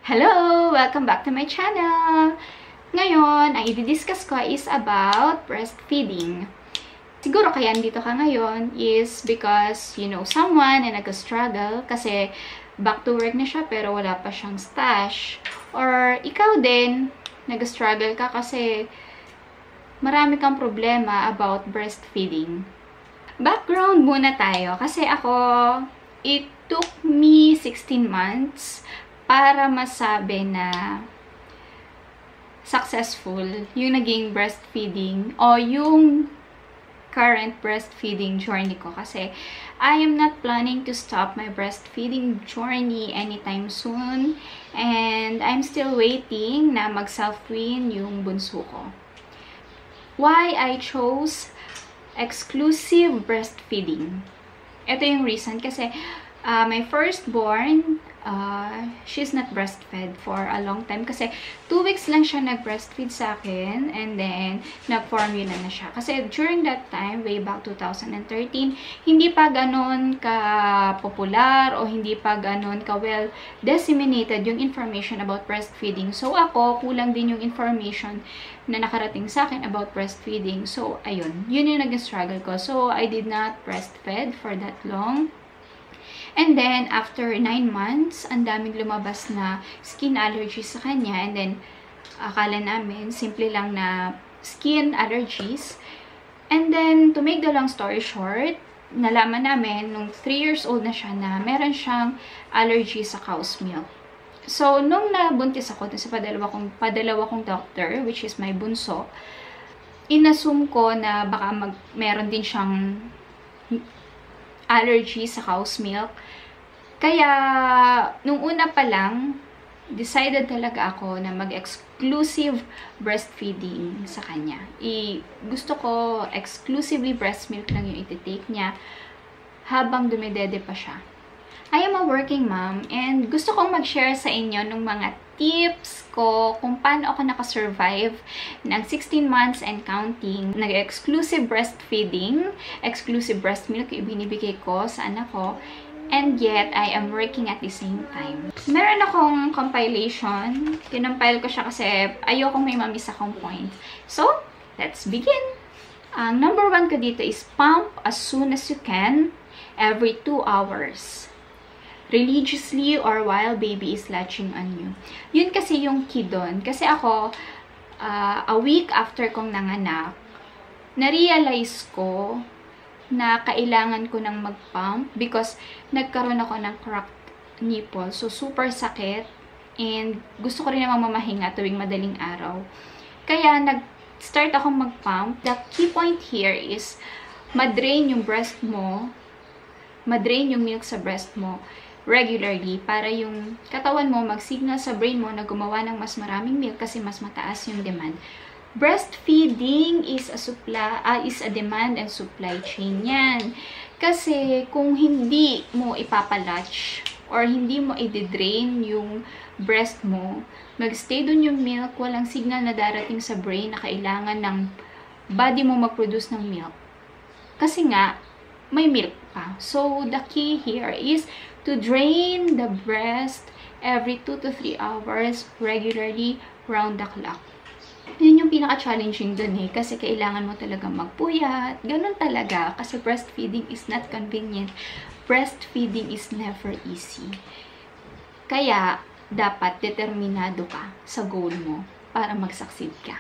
Hello! Welcome back to my channel! Ngayon, ang i-discuss ko is about breastfeeding. Siguro kaya andito ka ngayon is because you know someone na nag-struggle kasi back to work na siya pero wala pa siyang stash. Or ikaw din, nag-struggle ka kasi marami kang problema about breastfeeding. Background muna tayo kasi ako, it took me 16 months para masabi na successful yung naging breastfeeding o yung current breastfeeding journey ko. Kasi I am not planning to stop my breastfeeding journey anytime soon. And I'm still waiting na mag-self-wean yung bunso ko. Why I chose exclusive breastfeeding? Ito yung reason kasi my firstborn, she's not breastfed for a long time kasi 2 weeks lang siya nag-breastfeed sa akin and then nag-formula na siya. Kasi during that time, way back 2013, hindi pa ganon ka-popular o hindi pa ganon ka-well disseminated yung information about breastfeeding. So ako, kulang din yung information na nakarating sa akin about breastfeeding. So ayun, yun yung naging struggle ko. So I did not breastfed for that long. And then, after 9 months, ang daming lumabas na skin allergies sa kanya. And then, akala namin, simple lang na skin allergies. And then, to make the long story short, nalaman namin, nung 3 years old na siya na meron siyang allergy sa cow's milk. So, nung nabuntis ako sa padalawa kong doctor, which is my bunso, inassume ko na baka meron din siyang allergy sa cow's milk. Kaya, nung una pa lang, decided talaga ako na mag-exclusive breastfeeding sa kanya. Gusto ko exclusively breast milk lang yung iti-take niya habang dumidede pa siya. I am a working mom and gusto kong mag-share sa inyo ng mga tips ko kung paano ako nakasurvive ng 16 months and counting. Nag-exclusive breastfeeding, exclusive breast milk yung binibigay ko sa anak ko, and yet I am working at the same time. Meron akong compilation. Kinompile ko siya kasi ayokong may mamiss akong point. So, let's begin! Ang number 1 ko dito is pump as soon as you can, every 2 hours. Religiously or while baby is latching on you. Yun kasi yung key doon. Kasi ako, a week after kong nanganak, na-realize ko na kailangan ko nang mag-pump because nagkaroon ako ng cracked nipple. So, super sakit. And gusto ko rin namang mamahinga tuwing madaling araw. Kaya, nag-start akong mag-pump. The key point here is madrain yung breast mo, madrain yung milk sa breast mo regularly para yung katawan mo mag-signal sa brain mo na gumawa ng mas maraming milk kasi mas mataas yung demand. Breastfeeding is a demand and supply chain yan. Kasi kung hindi mo ipapalatch or hindi mo i-drain yung breast mo, mag-stay dun yung milk, walang signal na darating sa brain na kailangan ng body mo mag-produce ng milk. Kasi nga, may milk pa. So, the key here is to drain the breast every 2 to 3 hours regularly round the clock. Yun yung pinaka-challenging dun eh. Kasi kailangan mo talaga magpuyat. Ganun talaga. Kasi breastfeeding is not convenient. Breastfeeding is never easy. Kaya, dapat determinado ka sa goal mo para mag-succeed ka.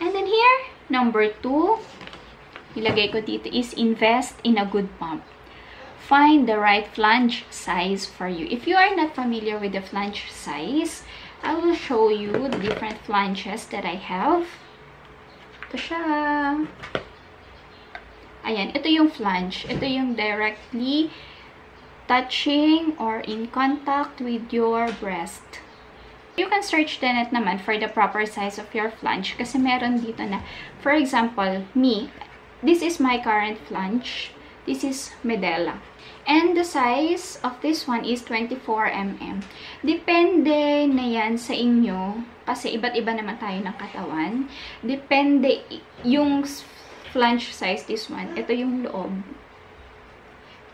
And then here, number 2, ilagay ko dito is invest in a good pump. Find the right flange size for you. If you are not familiar with the flange size, I will show you the different flanges that I have. Ito siya. Ayan, ito yung flange. Ito yung directly touching or in contact with your breast. You can search the net naman for the proper size of your flange kasi meron dito na, for example, this is my current flange. This is Medela. And the size of this one is 24 mm. Depende na yan sa inyo. Kasi iba't iba naman tayo ng katawan. Depende yung flange size, this one. Ito yung loob.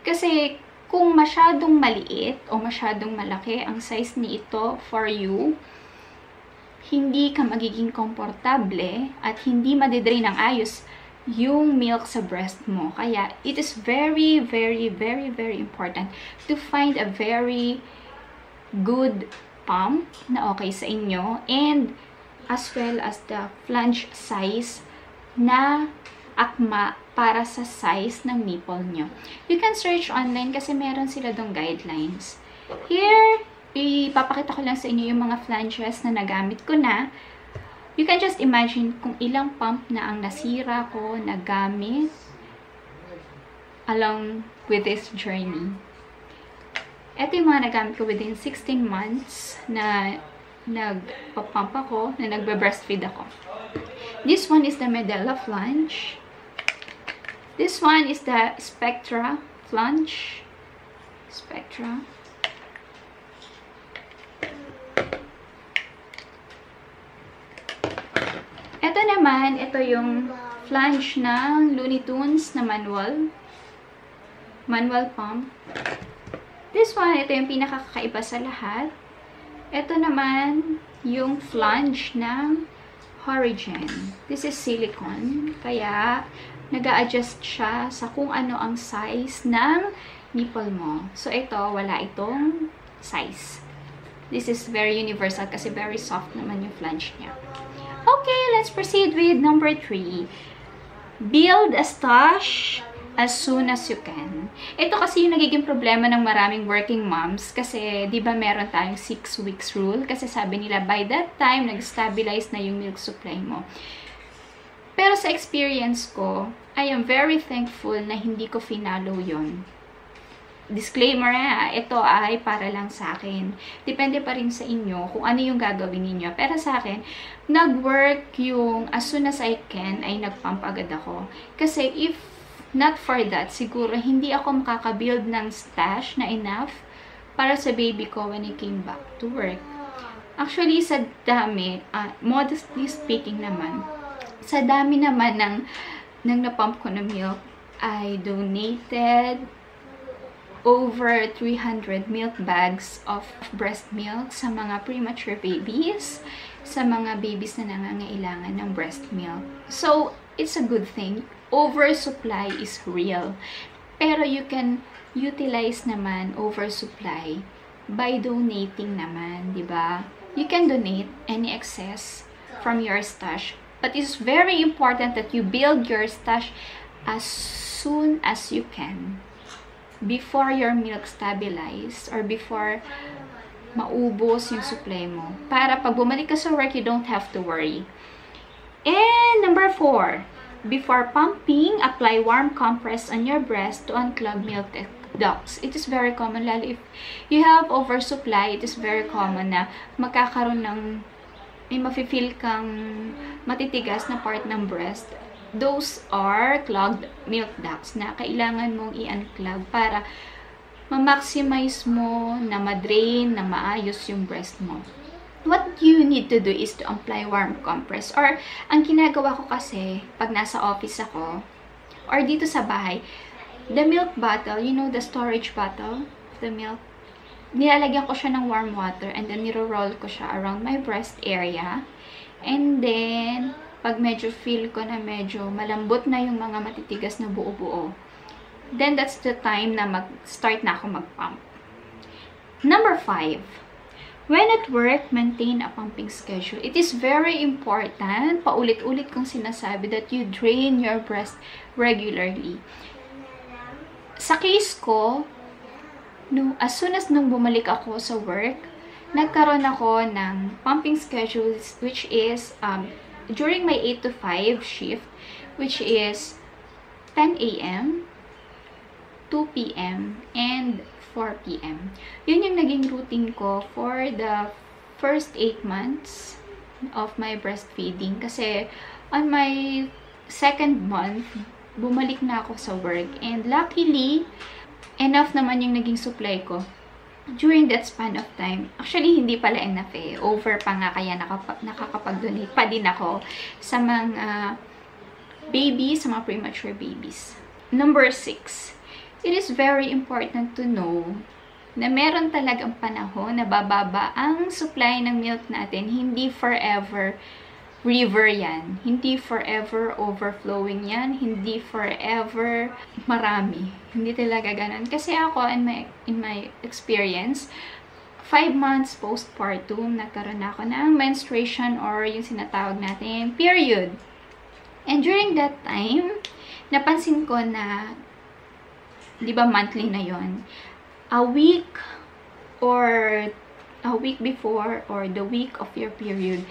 Kasi Kung masyadong maliit o masyadong malaki ang size ni ito for you, hindi ka magiging komportable at hindi madidrain ng ayos yung milk sa breast mo. Kaya, it is very, very, very, very important to find a very good pump na okay sa inyo, and as well as the flange size na akma para sa size ng nipple nyo. You can search online kasi meron sila dong guidelines. Here, ipapakita ko lang sa inyo yung mga flanges na nagamit ko na. You can just imagine kung ilang pump na ang nasira ko, nagamit along with this journey. Ito yung mga nagamit ko within 16 months na nagpa-pump ako, na nagbe-breastfeed ako. This one is the Medela flange. This one is the Spectra flange. Spectra. Ito naman, ito yung flange ng Looney Tunes na manual pump. This one, ito yung pinakakaiba sa lahat. Ito naman, yung flange ng Horizon. This is silicone, kaya nag-a-adjust siya sa kung ano ang size ng nipple mo. So, ito, wala itong size. This is very universal kasi very soft naman yung flange niya. Okay, let's proceed with number 3. Build a stash as soon as you can. Ito kasi yung nagiging problema ng maraming working moms kasi di ba meron tayong 6 weeks rule kasi sabi nila by that time nag-stabilize na yung milk supply mo. Pero sa experience ko, I am very thankful na hindi ko finalo yon. Disclaimer ito ay para lang sa akin. Depende pa rin sa inyo kung ano yung gagawin niyo. Pero sa akin, nag-work yung as soon as I can ay nag-pump agad ako. Kasi if not for that, siguro hindi ako makaka-build ng stash na enough para sa baby ko when I came back to work. Actually, sa dami, modestly speaking naman, sa dami naman ng napump ko na milk, I donated over 300 milk bags of breast milk sa mga premature babies, sa mga babies na nangangailangan ng breast milk. So, it's a good thing. Oversupply is real. Pero you can utilize naman oversupply by donating naman, di ba? You can donate any excess from your stash. But it's very important that you build your stash as soon as you can. Before your milk stabilize or before maubos yung supply mo. Para pag bumalik ka sa work, you don't have to worry. And number 4, before pumping, apply warm compress on your breast to unclog milk ducts. It is very common, lalo if you have oversupply, it is very common na magkakaroon ng, may mafe-feel kang matitigas na part ng breast. Those are clogged milk ducts na kailangan mong i-unclog para ma-maximize mo na ma-drain, na maayos yung breast mo. What you need to do is to apply warm compress. Or, ang ginagawa ko kasi, pag nasa office ako, or dito sa bahay, the milk bottle, you know the storage bottle, the milk, nilalagyan ko siya ng warm water and then niro-roll ko siya around my breast area. And then, pag medyo feel ko na medyo malambot na yung mga matitigas na buo-buo, then that's the time na mag-start na ako mag-pump. Number 5. When at work, maintain a pumping schedule. It is very important, paulit-ulit kong sinasabi, that you drain your breast regularly. Sa case ko, as soon as nung bumalik ako sa work, nagkaroon ako ng pumping schedules, which is during my 8 to 5 shift, which is 10 a.m., 2 p.m., and 4 p.m. Yun yung naging routine ko for the first 8 months of my breastfeeding. Kasi on my second month, bumalik na ako sa work. And luckily, enough naman yung naging supply ko during that span of time. Actually, hindi pala enough eh. Over pa nga, kaya nakakapag-donate pa din ako sa mga babies, sa mga premature babies. Number 6. it is very important to know na meron talagang panahon na bababa ang supply ng milk natin. Hindi forever river yan. Hindi forever overflowing yan. Hindi forever marami. Hindi talaga ganun. Kasi ako, in my experience, 5 months postpartum, nagkaroon ako ng menstruation or yung sinatawag natin period. And during that time, napansin ko na, di ba monthly na yon, a week before or the week of your period,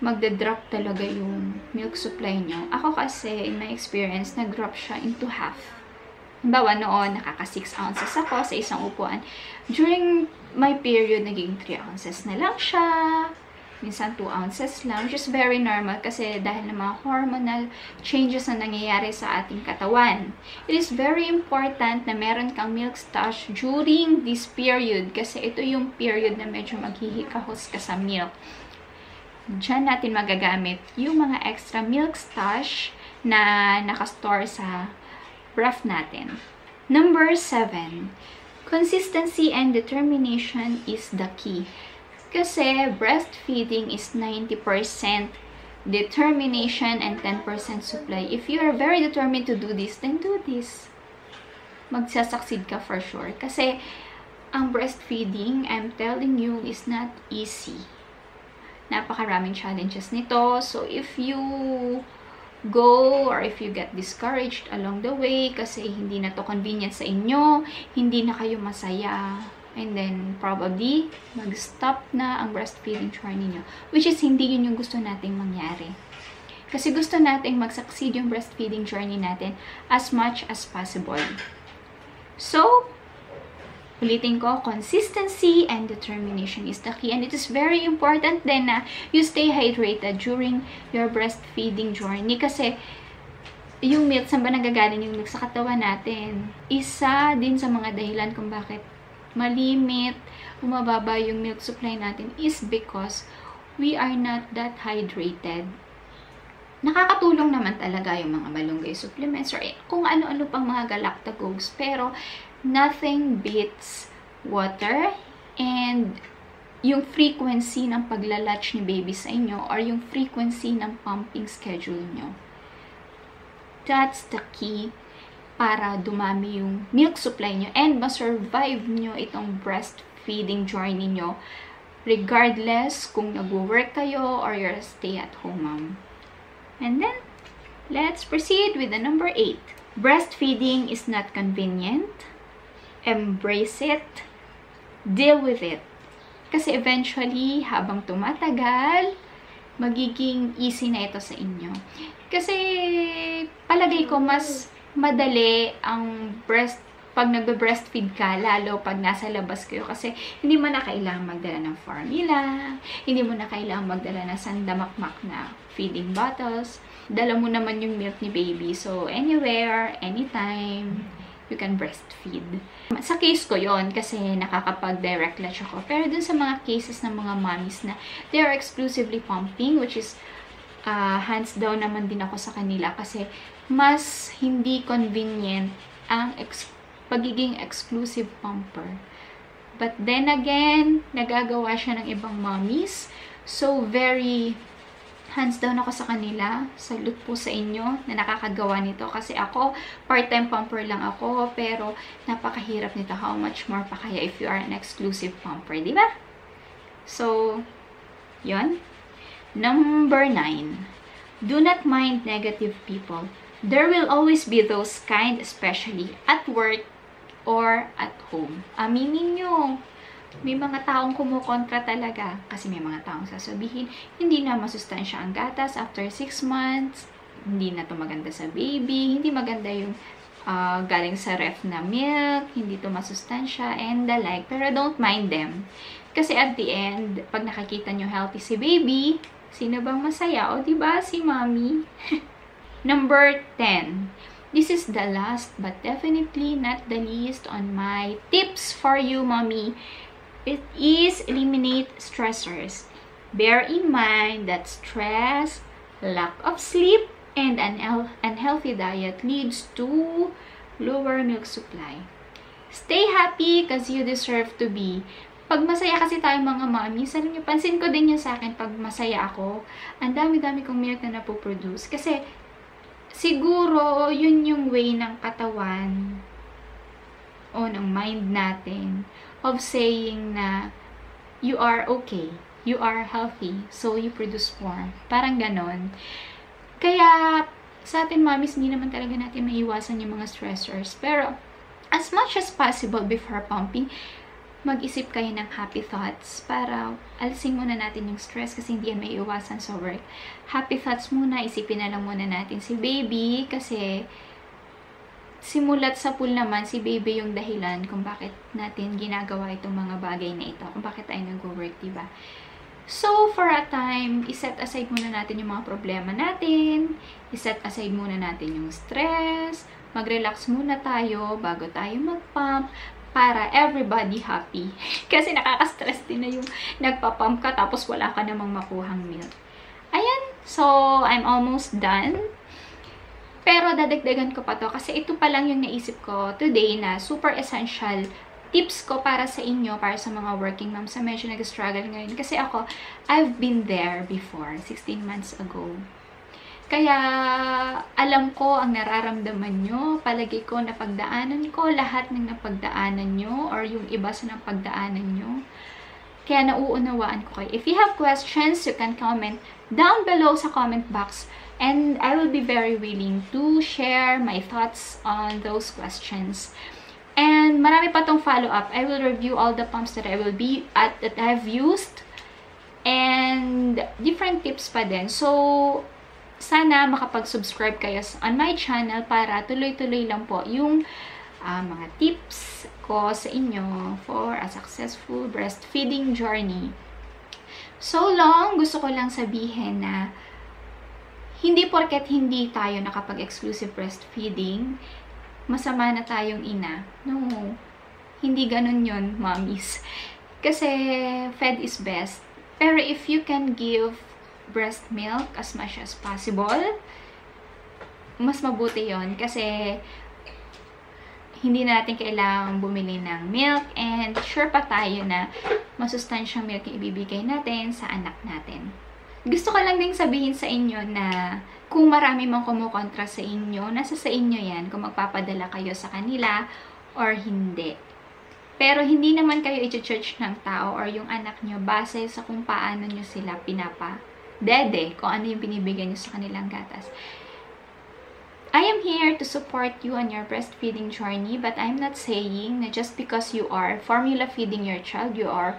magda-drop talaga yung milk supply nyo. Ako kasi, in my experience, nag-drop siya into half. Halimbawa, noon, nakaka 6 ounces ako sa isang upuan. During my period, naging 3 ounces na lang siya. Minsan 2 ounces lang, which is very normal kasi dahil ng mga hormonal changes na nangyayari sa ating katawan. It is very important na meron kang milk stash during this period kasi ito yung period na medyo maghihikahos ka sa milk. Diyan natin magagamit yung mga extra milk stash na nakastore sa ref natin. Number 7. Consistency and determination is the key. Kasi breastfeeding is 90% determination and 10% supply. If you are very determined to do this, then do this. Magsasucceed ka for sure. Kasi ang breastfeeding, I'm telling you, is not easy. Napakaraming challenges nito. So, if you go or if you get discouraged along the way kasi hindi na to convenient sa inyo, hindi na kayo masaya, and then probably mag-stop na ang breastfeeding journey nyo, which is hindi yun yung gusto nating mangyari. Kasi gusto nating mag-succeed yung breastfeeding journey natin as much as possible. So, ulitin ko, consistency and determination is the key. And it is very important din na you stay hydrated during your breastfeeding journey. Kasi yung milk, saan ba nagagaling yung milk sa katawan natin? Isa din sa mga dahilan kung bakit malimit, umababa yung milk supply natin is because we are not that hydrated. Nakakatulong naman talaga yung mga malunggay supplements or kung ano-ano pang mga galactagogues, pero nothing beats water and yung frequency ng paglalatch ni baby sa inyo or yung frequency ng pumping schedule nyo. That's the key para dumami yung milk supply nyo and ma-survive nyo itong breastfeeding journey nyo regardless kung nag-work kayo or you're a stay-at-home mom. And then, let's proceed with the number 8. Breastfeeding is not convenient. Embrace it, deal with it. Kasi eventually, habang tumatagal, magiging easy na ito sa inyo. Kasi palagay ko mas madali ang pag nagbe-breastfeed ka, lalo pag nasa labas kayo. Kasi hindi mo na kailangang magdala ng formula, hindi mo na kailangang magdala ng sandamakmak na feeding bottles. Dala mo naman yung milk ni baby. So, anywhere, anytime, you can breastfeed. Sa case ko yon kasi nakakapag-direct latch ako. Pero dun sa mga cases ng mga mommies na they are exclusively pumping, which is hands down naman din ako sa kanila kasi mas hindi convenient ang pagiging exclusive pumper. But then again, nagagawa siya ng ibang mommies. So, very hands down ako sa kanila. Salute po sa inyo na nakakagawa nito. Kasi ako, part-time pumper lang ako. Pero, napakahirap nito. How much more pa kaya if you are an exclusive pumper, di ba? So, yun. Number 9. Do not mind negative people. There will always be those kind, especially at work or at home. Aminin nyo. May mga taong kumukontra talaga kasi may mga taong sasabihin, hindi na masustansya ang gatas after 6 months, hindi na to maganda sa baby, hindi maganda yung galing sa ref na milk, hindi to masustansya, and the like. Pero don't mind them. Kasi at the end, pag nakakita nyo healthy si baby, sino bang masaya? O diba? Si mommy. Number 10. This is the last but definitely not the least on my tips for you, mommy. It is eliminate stressors. Bear in mind that stress, lack of sleep, and an unhealthy diet leads to lower milk supply. Stay happy because you deserve to be. Pag masaya kasi tayo mga mommies, alam niyo, pansin ko din yun sa akin pag masaya ako, ang dami-dami kong milk na napoproduce. Kasi, siguro, yun yung way ng katawan o ng mind natin of saying na you are okay, you are healthy, so you produce more. Parang ganon. Kaya, sa atin mommies, hindi naman talaga natin maiwasan yung mga stressors. Pero, as much as possible before pumping, mag-isip kayo ng happy thoughts para alisin muna natin yung stress kasi hindi yan maiiwasan sa work. Happy thoughts muna, isipin na lang muna natin si baby kasi simulat sa pool naman, si baby yung dahilan kung bakit natin ginagawa itong mga bagay na ito, kung bakit tayo nag-work, diba? So, for a time, iset aside muna natin yung mga problema natin, iset aside muna natin yung stress, mag-relax muna tayo bago tayo mag-pump para everybody happy. Kasi nakaka-stress din na yung nagpa-pump ka tapos wala ka namang makuhang milk. Ayan, so I'm almost done. Pero dadagdagan ko pa to kasi ito pa lang yung naisip ko today na super essential tips ko para sa inyo, para sa mga working moms na medyo nag-struggle ngayon. Kasi ako, I've been there before, 16 months ago. Kaya, alam ko ang nararamdaman nyo, palagi ko napagdaanan ko, lahat ng napagdaanan nyo, or yung iba sa napagdaanan nyo. Kaya nauunawaan ko kayo. If you have questions, you can comment down below sa comment box. And I will be very willing to share my thoughts on those questions. And marami pa tong follow-up. I will review all the pumps that that I've used. And different tips pa din. So, sana makapag-subscribe kayo on my channel para tuloy-tuloy lang po yung mga tips ko sa inyo for a successful breastfeeding journey. So long, gusto ko lang sabihin na hindi porket hindi tayo nakapag-exclusive breastfeeding, masama na tayong ina. No, hindi ganun yun, mommies. Kasi fed is best. Pero if you can give breast milk as much as possible, mas mabuti yon kasi hindi natin kailangang bumili ng milk and sure pa tayo na masustansyang milk yung ibibigay natin sa anak natin. Gusto ko lang din sabihin sa inyo na kung marami mang kumukontra sa inyo, nasa sa inyo yan kung magpapadala kayo sa kanila or hindi. Pero hindi naman kayo i-church ng tao or yung anak nyo base sa kung paano nyo sila dede, kung ano yung binibigyan nyo sa kanilang gatas. I am here to support you on your breastfeeding journey, but I'm not saying na just because you are formula feeding your child, you are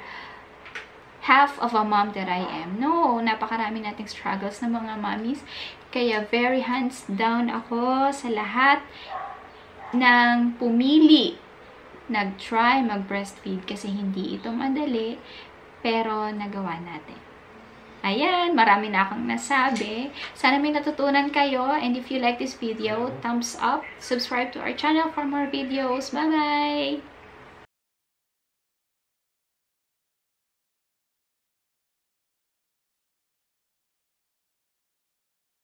half of a mom that I am. No, napakarami nating struggles na mga mommies. Kaya very hands down ako sa lahat ng pumili, nag-try mag-breastfeed kasi hindi ito madali, pero nagawa natin. Ayan, marami na akong nasabi. Sana may natutunan kayo. And if you like this video, thumbs up. Subscribe to our channel for more videos. Bye-bye!